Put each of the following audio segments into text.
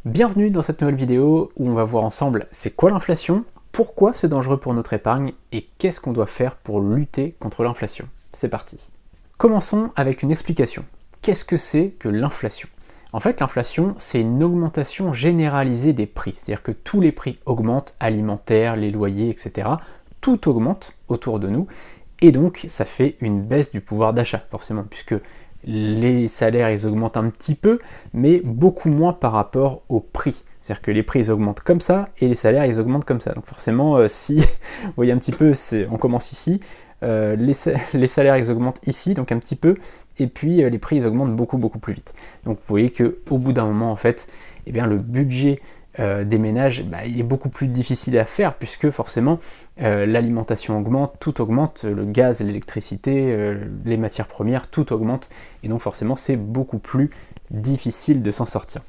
Bienvenue dans cette nouvelle vidéo où on va voir ensemble c'est quoi l'inflation, pourquoi c'est dangereux pour notre épargne et qu'est-ce qu'on doit faire pour lutter contre l'inflation. C'est parti. Commençons avec une explication. Qu'est-ce que c'est que l'inflation? En fait, l'inflation, c'est une augmentation généralisée des prix, c'est-à-dire que tous les prix augmentent, alimentaires, les loyers, etc. Tout augmente autour de nous et donc ça fait une baisse du pouvoir d'achat, forcément, puisque les salaires ils augmentent un petit peu, mais beaucoup moins par rapport aux prix. C'est-à-dire que les prix ils augmentent comme ça et les salaires ils augmentent comme ça. Donc forcément, si vous voyez un petit peu, on commence ici, les salaires ils augmentent ici, donc un petit peu, et puis les prix ils augmentent beaucoup plus vite. Donc vous voyez qu'au bout d'un moment, en fait, eh bien, le budget des ménages, il est beaucoup plus difficile à faire puisque forcément l'alimentation augmente, tout augmente, le gaz, l'électricité, les matières premières, tout augmente et donc forcément c'est beaucoup plus difficile de s'en sortir.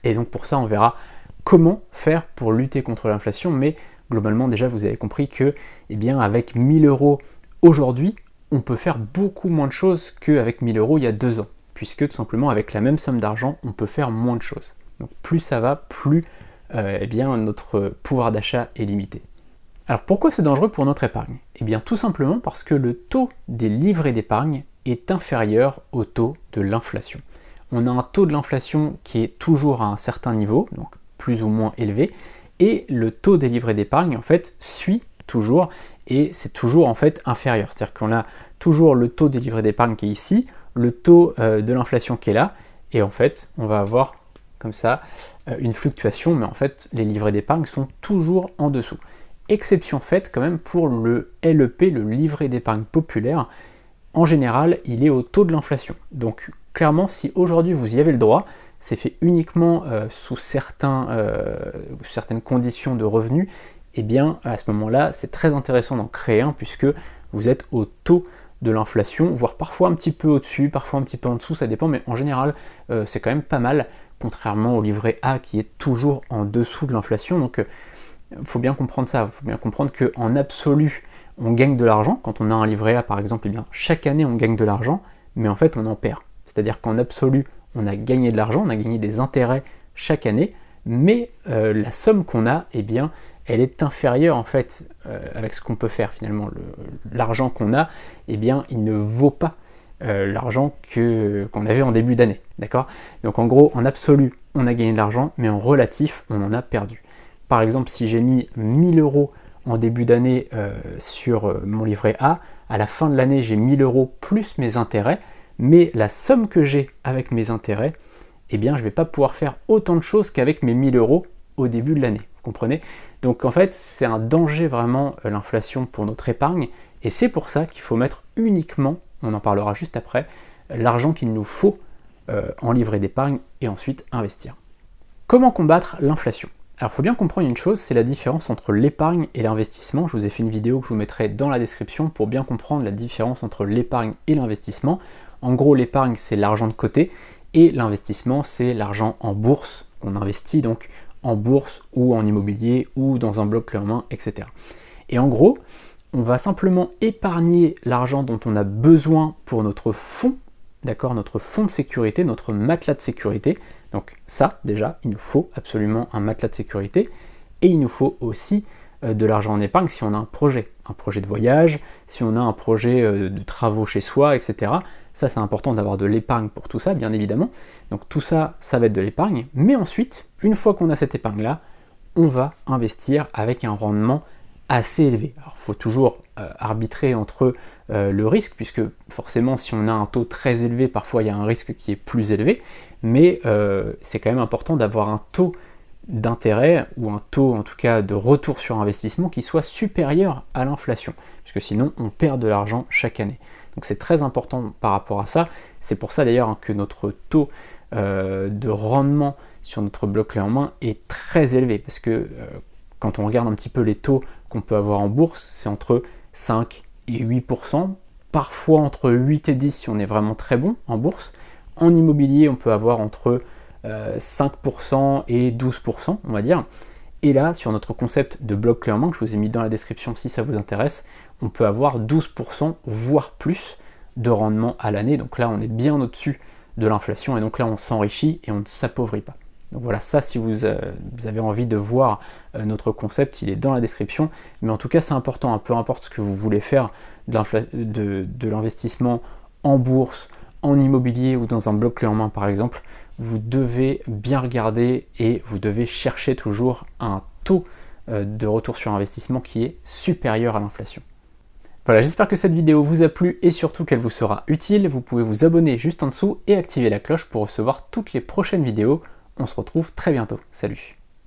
Et donc pour ça on verra comment faire pour lutter contre l'inflation, mais globalement déjà vous avez compris que avec 1000 euros aujourd'hui, on peut faire beaucoup moins de choses qu'avec 1000 euros il y a 2 ans, puisque tout simplement avec la même somme d'argent on peut faire moins de choses. Donc plus ça va, plus notre pouvoir d'achat est limité. Alors pourquoi c'est dangereux pour notre épargne? Eh bien tout simplement parce que le taux des livrets d'épargne est inférieur au taux de l'inflation. On a un taux de l'inflation qui est toujours à un certain niveau, donc plus ou moins élevé, et le taux des livrets d'épargne en fait suit toujours, et c'est toujours en fait inférieur. C'est-à-dire qu'on a toujours le taux des livrets d'épargne qui est ici, le taux de l'inflation qui est là, et en fait on va avoir comme ça une fluctuation, mais en fait les livrets d'épargne sont toujours en dessous. Exception faite quand même pour le LEP, le livret d'épargne populaire. En général, il est au taux de l'inflation. Donc clairement, si aujourd'hui vous y avez le droit, c'est fait uniquement sous certaines conditions de revenus, et bien à ce moment-là, c'est très intéressant d'en créer un puisque vous êtes au taux de l'inflation, voire parfois un petit peu au-dessus, parfois un petit peu en dessous, ça dépend, mais en général, c'est quand même pas mal, contrairement au livret A qui est toujours en dessous de l'inflation. Donc il faut bien comprendre ça, il faut bien comprendre qu'en absolu, on gagne de l'argent. Quand on a un livret A par exemple, chaque année on gagne de l'argent, mais en fait on en perd. C'est-à-dire qu'en absolu, on a gagné de l'argent, on a gagné des intérêts chaque année, mais la somme qu'on a, elle est inférieure en fait avec ce qu'on peut faire finalement. L'argent qu'on a, il ne vaut pas l'argent qu'on avait en début d'année, d'accord? Donc en gros, en absolu, on a gagné de l'argent, mais en relatif, on en a perdu. Par exemple, si j'ai mis 1000 euros en début d'année sur mon livret A, à la fin de l'année, j'ai 1000 euros plus mes intérêts, mais la somme que j'ai avec mes intérêts, je ne vais pas pouvoir faire autant de choses qu'avec mes 1000 euros au début de l'année. Vous comprenez? Donc en fait, c'est un danger vraiment l'inflation pour notre épargne, et c'est pour ça qu'il faut mettre uniquement, on en parlera juste après, l'argent qu'il nous faut en livret d'épargne et ensuite investir. Comment combattre l'inflation? Alors il faut bien comprendre une chose, c'est la différence entre l'épargne et l'investissement. Je vous ai fait une vidéo que je vous mettrai dans la description pour bien comprendre la différence entre l'épargne et l'investissement. En gros, l'épargne c'est l'argent de côté et l'investissement c'est l'argent en bourse. On investit donc en bourse ou en immobilier ou dans un bloc clé en main, etc. Et en gros, on va simplement épargner l'argent dont on a besoin pour notre fonds, d'accord, notre fonds de sécurité, notre matelas de sécurité. Donc ça, déjà, il nous faut absolument un matelas de sécurité et il nous faut aussi de l'argent en épargne si on a un projet de voyage, si on a un projet de travaux chez soi, etc. Ça, c'est important d'avoir de l'épargne pour tout ça, bien évidemment. Donc tout ça, ça va être de l'épargne. Mais ensuite, une fois qu'on a cette épargne-là, on va investir avec un rendement assez élevé. Alors il faut toujours arbitrer entre le risque, puisque forcément si on a un taux très élevé, parfois il y a un risque qui est plus élevé, mais c'est quand même important d'avoir un taux d'intérêt, ou un taux en tout cas de retour sur investissement qui soit supérieur à l'inflation, puisque sinon on perd de l'argent chaque année. Donc c'est très important par rapport à ça, c'est pour ça d'ailleurs que notre taux de rendement sur notre bloc clé en main est très élevé, parce que quand on regarde un petit peu les taux qu'on peut avoir en bourse, c'est entre 5 et 8%, parfois entre 8 et 10 si on est vraiment très bon en bourse. En immobilier, on peut avoir entre 5% et 12%, on va dire. Et là, sur notre concept de bloc clé en main, que je vous ai mis dans la description si ça vous intéresse, on peut avoir 12%, voire plus, de rendement à l'année. Donc là, on est bien au-dessus de l'inflation, et donc là, on s'enrichit et on ne s'appauvrit pas. Donc voilà, ça si vous avez envie de voir notre concept, il est dans la description. Mais en tout cas c'est important, peu importe ce que vous voulez faire de l'investissement en bourse, en immobilier ou dans un bloc clé en main par exemple, vous devez bien regarder et vous devez chercher toujours un taux de retour sur investissement qui est supérieur à l'inflation. Voilà, j'espère que cette vidéo vous a plu et surtout qu'elle vous sera utile. Vous pouvez vous abonner juste en dessous et activer la cloche pour recevoir toutes les prochaines vidéos. On se retrouve très bientôt. Salut!